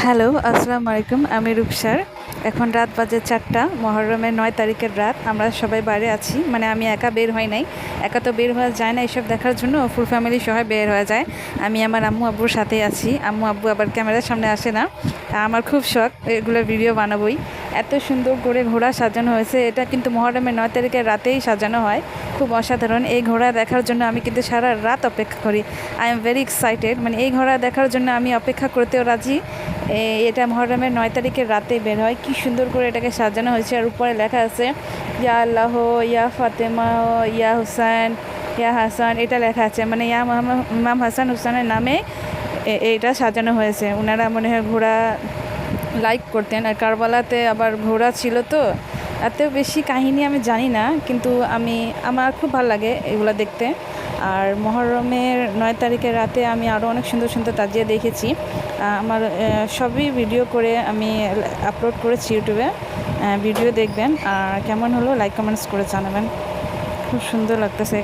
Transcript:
Hello, আসসালামু আলাইকুম। আমি রূপসার। এখন রাত বাজে ৪টা। মহররমের ৯ তারিখের রাত। আমরা সবাই বাইরে আছি। মানে আমি একা বের হই নাই। একা তো বের হওয়া যায় না এসব দেখার জন্য। ফুল ফ্যামিলি সহ বের হয়ে যায়। আমি আমার আম্মু আব্বুর সাথেই আছি। আম্মু আব্বু আবার ক্যামেরার সামনে আসে না। আমার খুব শখ এগুলোর ভিডিও বানাবোই। এত সুন্দর করে ঘোড়া সাজানো হয়েছে। এটা কিন্তু মহররমের ৯ তারিখের রাতেই সাজানো হয়। খুব অসাধারণ। এই ঘোড়া দেখার জন্য আমি কিন্তু সারা রাত অপেক্ষা করি। I am very excited. মানে এই ঘোড়া দেখার জন্য আমি অপেক্ষা করতেও রাজি। এটা মহররমের ৯ তারিখের রাতে বের হয়। কি সুন্দর করে এটাকে সাজানো হয়েছে। আর উপরে লেখা আছে ইয়া আল্লাহ, ইয়া ফাতেমা, ইয়া হুসাইন, ইয়া হাসান, এটা লেখা আছে। মানে ইয়া মোহাম্মদ ইমাম হাসান হুসাইনের নামে এটা সাজানো হয়েছে। ওনারা মনে হয় ঘোড়া লাইক করতেন। আর কারবালাতে আবার ঘোড়া ছিল তো। এত বেশি কাহিনী আমি জানি না, কিন্তু আমার খুব ভালো লাগে এগুলো দেখতে। আর মহররমের ৯ তারিখের রাতে আমি আরও অনেক সুন্দর সুন্দর তাজিয়া দেখেছি। আমার সবই ভিডিও করে আমি আপলোড করেছি ইউটিউবে। ভিডিও দেখবেন। আর কেমন হলো লাইক কমেন্টস করে জানাবেন। খুব সুন্দর লাগতেছে।